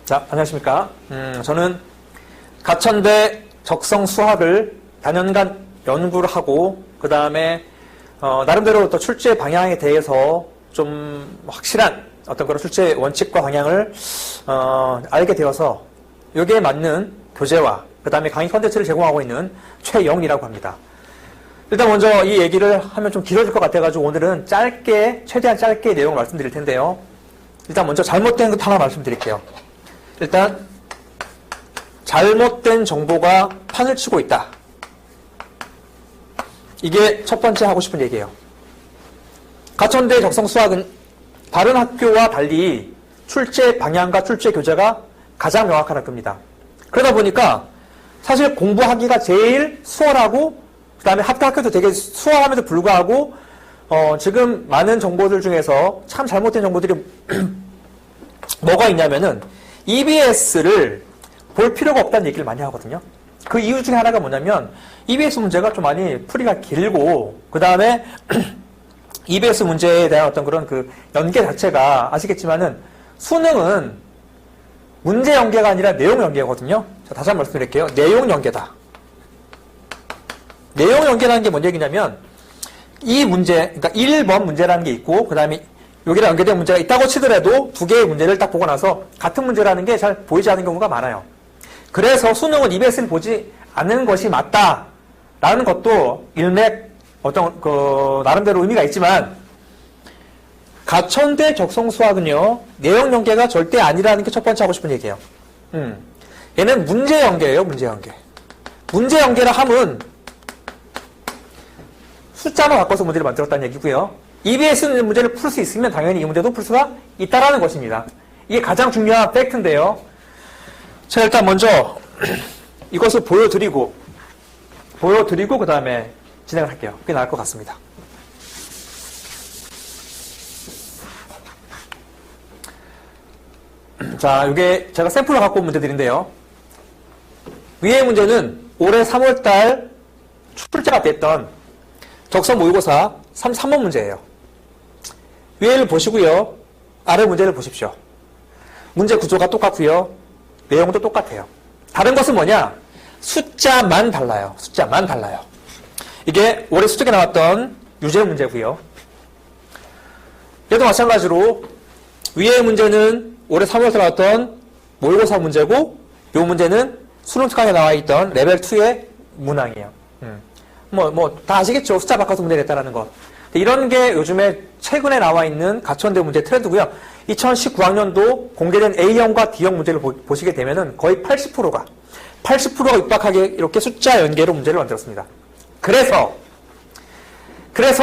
자, 안녕하십니까. 저는 가천대 적성수학을 다년간 연구를 하고, 그 다음에, 나름대로 또 출제 방향에 대해서 좀 확실한 어떤 그런 출제 원칙과 방향을, 알게 되어서, 여기에 맞는 교재와, 그 다음에 강의 컨텐츠를 제공하고 있는 최영이라고 합니다. 일단 먼저 이 얘기를 하면 좀 길어질 것 같아가지고 오늘은 최대한 짧게 내용을 말씀드릴 텐데요. 일단 먼저 잘못된 것 하나 말씀드릴게요. 일단 잘못된 정보가 판을 치고 있다. 이게 첫 번째 하고 싶은 얘기예요. 가천대 적성수학은 다른 학교와 달리 출제 방향과 출제 교재가 가장 명확한 학교입니다. 그러다 보니까 사실 공부하기가 제일 수월하고 그 다음에 학교도 되게 수월함에도 불구하고 지금 많은 정보들 중에서 참 잘못된 정보들이 뭐가 있냐면은 EBS를 볼 필요가 없다는 얘기를 많이 하거든요. 그 이유 중에 하나가 뭐냐면 EBS 문제가 좀 많이 풀이가 길고 그 다음에 EBS 문제에 대한 어떤 그런 그 연계 자체가 아시겠지만은 수능은 문제 연계가 아니라 내용 연계거든요. 자, 다시 한번 말씀드릴게요. 내용 연계다. 내용 연계라는 게 뭔 얘기냐면 이 문제, 그러니까 1번 문제라는 게 있고 그 다음에 여기랑 연계된 문제가 있다고 치더라도 두 개의 문제를 딱 보고 나서 같은 문제라는 게 잘 보이지 않는 경우가 많아요. 그래서 수능은 EBS를 보지 않는 것이 맞다라는 것도 일맥 어떤 나름대로 의미가 있지만 가천대 적성수학은요 내용 연계가 절대 아니라는 게 첫 번째 하고 싶은 얘기예요. 얘는 문제 연계예요. 문제 연계. 문제 연계라 함은 숫자만 바꿔서 문제를 만들었다는 얘기고요. EBS 문제를 풀 수 있으면 당연히 이 문제도 풀 수가 있다라는 것입니다. 이게 가장 중요한 팩트인데요. 자, 일단 먼저 이것을 보여드리고 그 다음에 진행을 할게요. 그게 나을 것 같습니다. 자, 이게 제가 샘플로 갖고 온 문제들인데요. 위의 문제는 올해 3월달 출제가 됐던 적성 모의고사 3번 문제예요. 위에를 보시고요. 아래 문제를 보십시오. 문제 구조가 똑같고요. 내용도 똑같아요. 다른 것은 뭐냐? 숫자만 달라요. 숫자만 달라요. 이게 올해 수특에 나왔던 유제 문제고요. 얘도 마찬가지로 위의 문제는 올해 3월에 나왔던 모의고사 문제고 이 문제는 수능 특강에 나와 있던 레벨 2의 문항이에요. 다 아시겠죠? 숫자 바꿔서 문제 냈다라는 거. 이런 게 요즘에 최근에 나와 있는 가천대 문제 트렌드고요. 2019학년도 공개된 A형과 D형 문제를 보시게 되면은 거의 80%가 입박하게 이렇게 숫자 연계로 문제를 만들었습니다. 그래서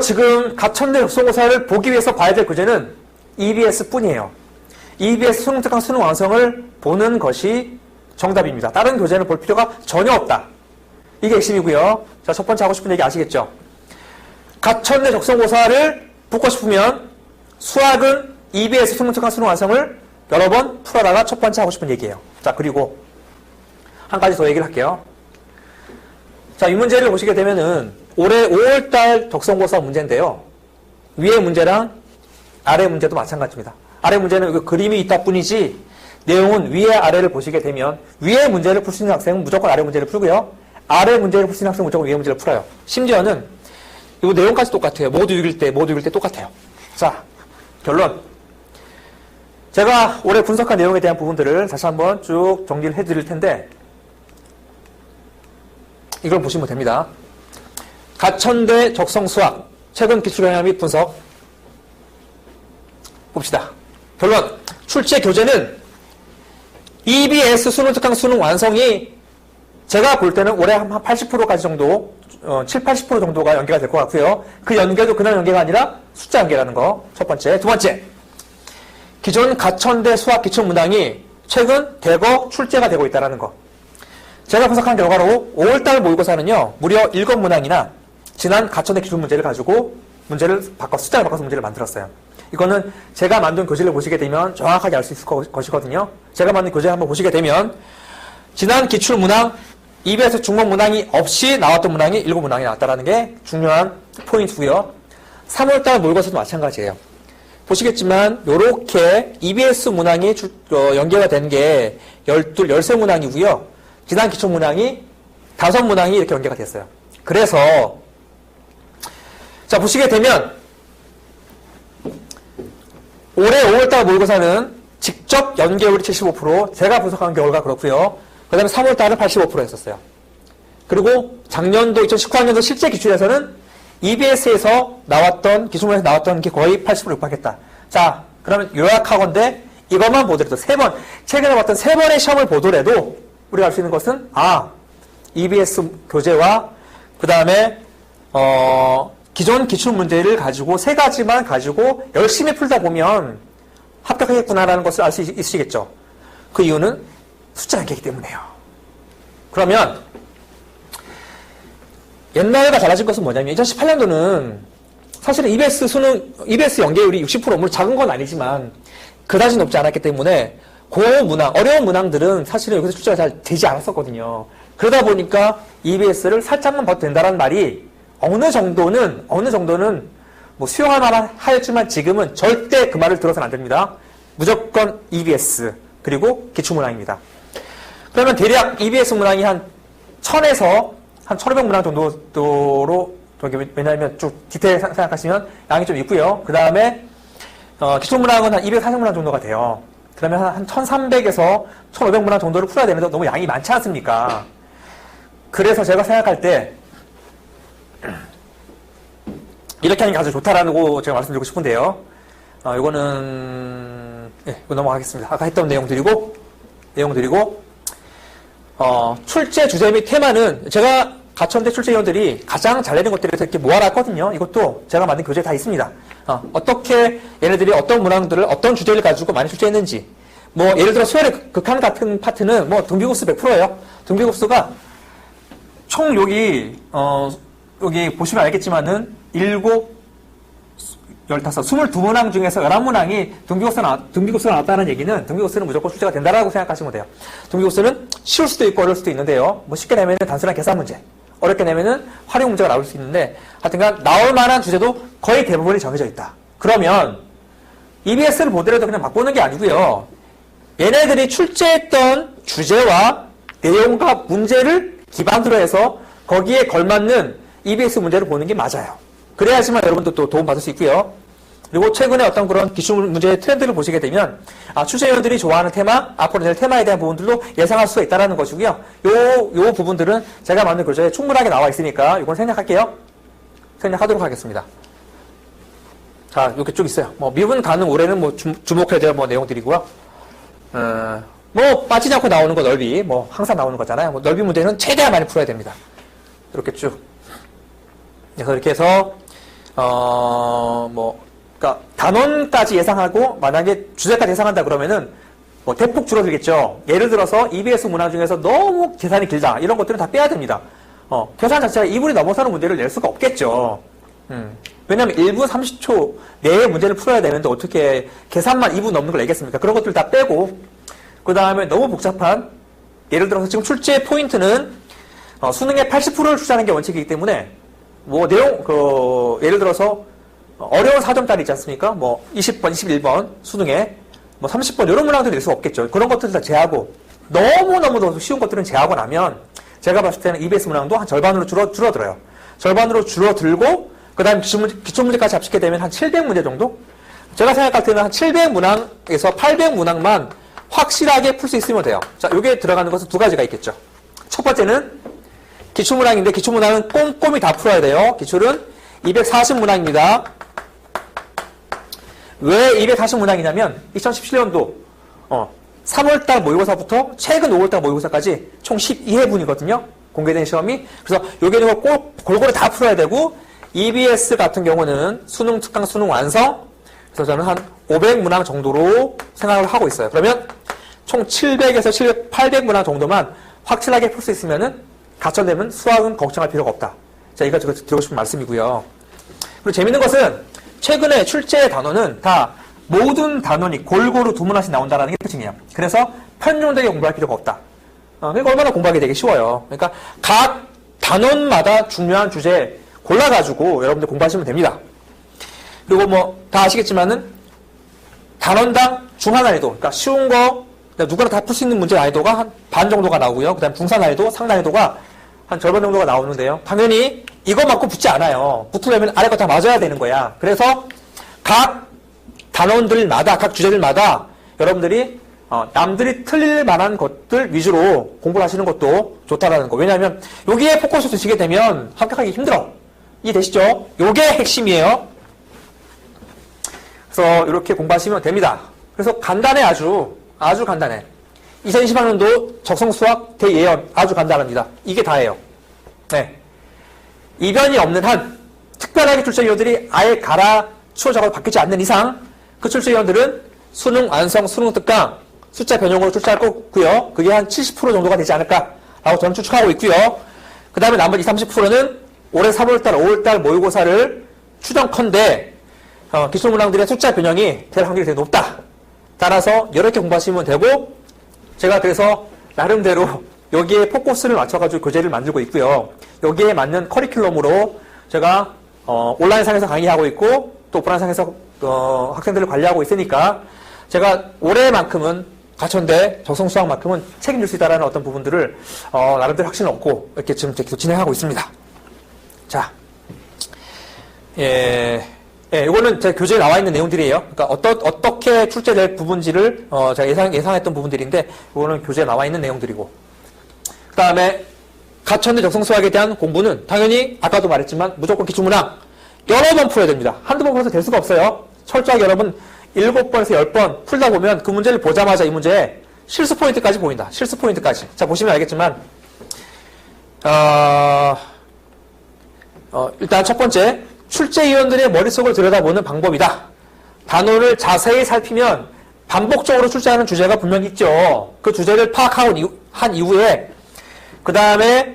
지금 가천대 적성고사를 보기 위해서 봐야 될 교재는 EBS 뿐이에요. EBS 수능 특강 수능 완성을 보는 것이 정답입니다. 다른 교재는 볼 필요가 전혀 없다. 이게 핵심이고요. 자, 첫 번째 하고 싶은 얘기 아시겠죠? 가천대 적성고사를 붙고 싶으면 수학은 EBS 수능 특강 수능 완성을 여러 번 풀어라가 첫 번째 하고 싶은 얘기예요. 자, 그리고 한 가지 더 얘기를 할게요. 자, 이 문제를 보시게 되면은 올해 5월달 적성고사 문제인데요. 위의 문제랑 아래 문제도 마찬가지입니다. 아래 문제는 그림이 있다 뿐이지 내용은 위에 아래를 보시게 되면 위의 문제를 풀 수 있는 학생은 무조건 아래 문제를 풀고요. 아래 문제를 풀 수 있는 학생은 무조건 위에 문제를 풀어요. 심지어는 이 내용까지 똑같아요. 모두 읽을 때 똑같아요. 자, 결론. 제가 올해 분석한 내용에 대한 부분들을 다시 한번 쭉 정리를 해드릴 텐데 이걸 보시면 됩니다. 가천대 적성수학 최근 기출영향 및 분석 봅시다. 결론. 출제 교재는 EBS 수능 특강 수능 완성이 제가 볼 때는 올해 한 80%까지 정도 7, 80% 정도가 연계가 될 것 같고요. 그 연계도 그냥 연계가 아니라 숫자 연계라는 거 첫 번째. 두 번째. 기존 가천대 수학 기출문항이 최근 대거 출제가 되고 있다는 거. 제가 분석한 결과로 5월달 모의고사는요. 무려 7문항이나 지난 가천대 기출 문제를 가지고 숫자를 바꿔서 문제를 만들었어요. 이거는 제가 만든 교재를 보시게 되면 정확하게 알 수 있을 것이거든요. 제가 만든 교재를 한번 보시게 되면 지난 기출 문항 EBS 중복 문항이 없이 나왔던 문항이 7문항이 나왔다는 게 중요한 포인트고요. 3월달 모의고사도 마찬가지예요. 보시겠지만 요렇게 EBS 문항이 연계가 된 게 13문항이고요. 지난 기초 문항이 5문항이 이렇게 연계가 됐어요. 그래서 자 보시게 되면 올해 5월달 모의고사는 직접 연계율이 75%, 제가 분석한 결과 그렇고요. 그 다음에 3월달은 85% 했었어요. 그리고 작년도 2019학년도 실제 기출에서는 EBS에서 나왔던, 기출문에서 나왔던 게 거의 80% 육박했다. 자, 그러면 요약하건대 이것만 보더라도 최근에 봤던 3번의 시험을 보더라도 우리가 알 수 있는 것은, EBS 교재와 그 다음에, 기존 기출문제를 가지고 3가지만 가지고 열심히 풀다 보면 합격하겠구나라는 것을 알 수 있으시겠죠. 그 이유는 숫자 연계이기 때문에요. 그러면 옛날과 달라진 것은 뭐냐면 2018년도는 사실은 EBS 연계율이 60% 물론 작은 건 아니지만 그다지 높지 않았기 때문에 어려운 문항들은 사실은 여기서 출제가 잘 되지 않았었거든요. 그러다 보니까 EBS를 살짝만 봐도 된다는 말이 어느 정도는 뭐 수용할 만한 하였지만 지금은 절대 그 말을 들어서는 안 됩니다. 무조건 EBS 그리고 기출문항입니다. 그러면 대략 EBS 문항이 한 1000에서 한 1500문항 정도로 왜냐하면 쭉 디테일 생각하시면 양이 좀 있고요. 그 다음에 기출문항은 한 240문항 정도가 돼요. 그러면 한 1300에서 1500문항 정도를 풀어야 되는데 너무 양이 많지 않습니까? 그래서 제가 생각할 때 이렇게 하는 게 아주 좋다라고 제가 말씀드리고 싶은데요. 이거는 이거 넘어가겠습니다. 아까 했던 내용 드리고 출제 주제 및 테마는 제가 가천대 출제위원들이 가장 잘 내는 것들을 이렇게 모아놨거든요. 이것도 제가 만든 교재에 다 있습니다. 어떻게 얘네들이 어떤 문항들을 어떤 주제를 가지고 많이 출제했는지 뭐 예를 들어 수열의 극한 같은 파트는 뭐 등비급수 100%예요. 등비급수가 총 여기 보시면 알겠지만은 7, 15, 22문항 중에서 11문항이 등비급수가 나왔다는 얘기는 등비급수는 무조건 출제가 된다라고 생각하시면 돼요. 등비급수는 쉬울 수도 있고 어려울 수도 있는데요. 뭐 쉽게 내면은 단순한 계산 문제, 어렵게 내면은 활용 문제가 나올 수 있는데 하여튼간 나올 만한 주제도 거의 대부분이 정해져 있다. 그러면 EBS를 보더라도 그냥 막 보는 게 아니고요. 얘네들이 출제했던 주제와 내용과 문제를 기반으로 해서 거기에 걸맞는 EBS 문제를 보는 게 맞아요. 그래야지만 여러분도 또 도움받을 수 있고요. 그리고 최근에 어떤 그런 기출 문제의 트렌드를 보시게 되면 출제위원들이 좋아하는 테마, 앞으로 낼 테마에 대한 부분들도 예상할 수가 있다는 것이고요. 요 부분들은 제가 만든 교재에 충분하게 나와 있으니까 이건 생략하도록 하겠습니다. 자, 이렇게 쭉 있어요. 뭐 미분 가능 올해는 뭐 주목해야 될 뭐 내용들이고요. 뭐 빠지지 않고 나오는 거 넓이, 뭐 항상 나오는 거잖아요. 뭐 넓이 문제는 최대한 많이 풀어야 됩니다. 이렇게 쭉. 그래서 이렇게 해서 그러니까 단원까지 예상하고 만약에 주제까지 예상한다 그러면은 뭐 대폭 줄어들겠죠. 예를 들어서 EBS 문항 중에서 너무 계산이 길다 이런 것들은 다 빼야 됩니다. 계산 자체가 2분이 넘어서는 문제를 낼 수가 없겠죠. 왜냐하면 1분 30초 내에 문제를 풀어야 되는데 어떻게 계산만 2분 넘는 걸 내겠습니까? 그런 것들 다 빼고 그 다음에 너무 복잡한 예를 들어서 지금 출제 포인트는 수능의 80%를 출제하는 게 원칙이기 때문에 뭐 내용 예를 들어서 어려운 4점짜리 있지 않습니까? 뭐 20번, 21번 수능에 뭐 30번 이런 문항도 낼 수 없겠죠. 그런 것들 다 제하고 너무너무 쉬운 것들은 제하고 나면 제가 봤을 때는 EBS 문항도 한 절반으로 줄어들어요. 절반으로 줄어들고 그 다음 기출문제까지 합치게 되면 한 700문제 정도? 제가 생각할 때는 한 700문항에서 800문항만 확실하게 풀 수 있으면 돼요. 자, 여기에 들어가는 것은 2가지가 있겠죠. 첫 번째는 기출문항인데 기출문항은 꼼꼼히 다 풀어야 돼요. 기출은 240문항입니다. 왜 240문항이냐면 2017년도 3월달 모의고사부터 최근 5월달 모의고사까지 총 12회분이거든요. 공개된 시험이. 그래서 여기는 꼭 골고루 다 풀어야 되고 EBS 같은 경우는 수능 특강 수능 완성. 그래서 저는 한 500문항 정도로 생각을 하고 있어요. 그러면 총 700에서 800문항 정도만 확실하게 풀 수 있으면은 가천되면 수학은 걱정할 필요가 없다. 자, 이거 드리고 싶은 말씀이고요. 그리고 재밌는 것은 최근에 출제 단원은 다 모든 단원이 골고루 2문항씩 나온다는 게 특징이에요. 그래서 편중되게 공부할 필요가 없다. 그러니까 얼마나 공부하기 되게 쉬워요. 그러니까 각 단원마다 중요한 주제 골라가지고 여러분들 공부하시면 됩니다. 그리고 뭐 다 아시겠지만은 단원당 중하 난이도, 그러니까 쉬운 거, 누구나 다 풀 수 있는 문제 난이도가 한 반 정도가 나오고요. 그 다음 중상 난이도, 상 난이도가 한 절반 정도가 나오는데요. 당연히 이거 맞고 붙지 않아요. 붙으려면 아래 거 다 맞아야 되는 거야. 그래서 각 단원들마다, 각 주제들마다 여러분들이 남들이 틀릴 만한 것들 위주로 공부를 하시는 것도 좋다라는 거. 왜냐하면 여기에 포커스 두시게 되면 합격하기 힘들어. 이해되시죠? 요게 핵심이에요. 그래서 이렇게 공부하시면 됩니다. 그래서 간단해, 아주 간단해. 2020학년도 적성수학 대예연 아주 간단합니다. 이게 다예요. 네. 이변이 없는 한 특별하게 출제위원들이 아예 갈아치워져서 바뀌지 않는 이상 그 출제위원들은 수능 완성, 수능 특강 숫자 변형으로 출제할 거고요. 그게 한 70% 정도가 되지 않을까라고 저는 추측하고 있고요. 그 다음에 나머지 30%는 올해 3월달, 5월달 모의고사를 추정컨대 기출문항들의 숫자 변형이 될 확률이 되게 높다. 따라서 이렇게 공부하시면 되고, 제가 그래서 나름대로 여기에 포커스를 맞춰가지고 교재를 만들고 있고요. 여기에 맞는 커리큘럼으로 제가 온라인상에서 강의하고 있고 또 오프라인상에서 학생들을 관리하고 있으니까 제가 올해만큼은 가천대 적성수학만큼은 책임질 수 있다는 어떤 부분들을 나름대로 확신을 얻고 이렇게 지금 계속 진행하고 있습니다. 자, 이거는 제 교재에 나와 있는 내용들이에요. 그러니까 어떻게 출제될 부분지를 제가 예상했던 부분들인데, 이거는 교재에 나와 있는 내용들이고, 그 다음에 가천대 적성수학에 대한 공부는 당연히 아까도 말했지만 무조건 기출문항 여러 번 풀어야 됩니다. 한두 번 풀어서 될 수가 없어요. 철저하게 여러분 7번에서 10번 풀다 보면 그 문제를 보자마자 이 문제에 실수 포인트까지 보인다. 실수 포인트까지. 자, 보시면 알겠지만 일단 첫 번째, 출제위원들의 머릿속을 들여다보는 방법이다. 단원을 자세히 살피면 반복적으로 출제하는 주제가 분명히 있죠. 그 주제를 파악하고 한 이후에 그 다음에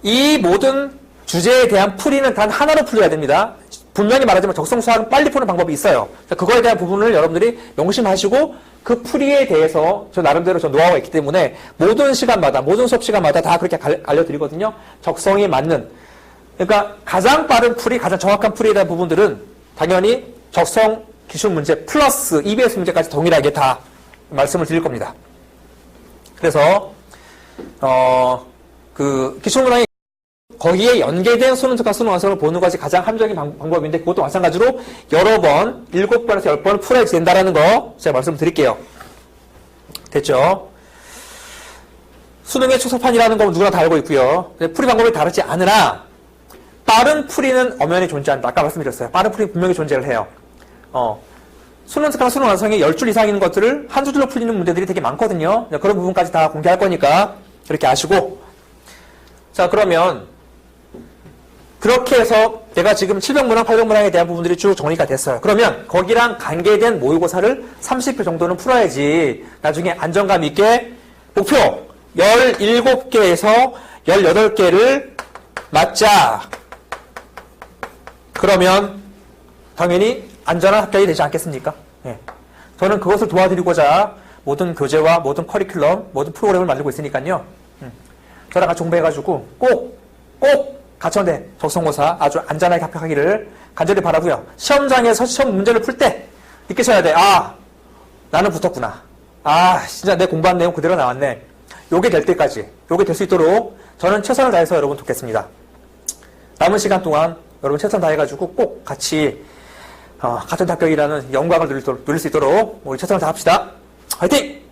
이 모든 주제에 대한 풀이는 단 하나로 풀려야 됩니다. 분명히 말하자면 적성수학은 빨리 푸는 방법이 있어요. 그거에 대한 부분을 여러분들이 명심하시고 그 풀이에 대해서 저 나름대로 저 노하우가 있기 때문에 모든 시간마다, 모든 수업 시간마다 다 그렇게 알려드리거든요. 적성에 맞는. 그러니까 가장 빠른 풀이, 가장 정확한 풀이에 대한 부분들은 당연히 적성 기출 문제 플러스 EBS 문제까지 동일하게 다 말씀을 드릴 겁니다. 그래서 그 기출문항이 거기에 연계된 수능 특강 수능 완성을 보는 것이 가장 합리적인 방법인데, 그것도 마찬가지로 여러 번, 7번에서 10번 풀어야지 된다라는 거 제가 말씀드릴게요. 됐죠? 수능의 추석판이라는 건 누구나 다 알고 있고요. 풀이 방법이 다르지 않으나 빠른 풀이는 엄연히 존재한다. 아까 말씀드렸어요. 빠른 풀이 분명히 존재를 해요. 수능 특강 수능 완성이 10줄 이상 있는 것들을 한 두 줄로 풀리는 문제들이 되게 많거든요. 그런 부분까지 다 공개할 거니까 이렇게 아시고, 자, 그러면 그렇게 해서 내가 지금 700문항, 800문항에 대한 부분들이 쭉 정리가 됐어요. 그러면 거기랑 관계된 모의고사를 30회 정도는 풀어야지 나중에 안정감 있게 목표 17개에서 18개를 맞자. 그러면 당연히 안전한 합격이 되지 않겠습니까? 예. 저는 그것을 도와드리고자 모든 교재와 모든 커리큘럼, 모든 프로그램을 만들고 있으니까요. 저랑 같이 공부해가지고 꼭 가천대 적성고사 아주 안전하게 합격하기를 간절히 바라고요. 시험장에서 시험 문제를 풀 때 느끼셔야 돼. 아, 나는 붙었구나. 아, 진짜 내 공부한 내용 그대로 나왔네. 요게 될 때까지, 요게 될 수 있도록 저는 최선을 다해서 여러분 돕겠습니다. 남은 시간 동안 여러분 최선 다해가지고 꼭 같이 가천대 합격이라는 영광을 누릴 수 있도록 우리 최선을 다합시다. 화이팅!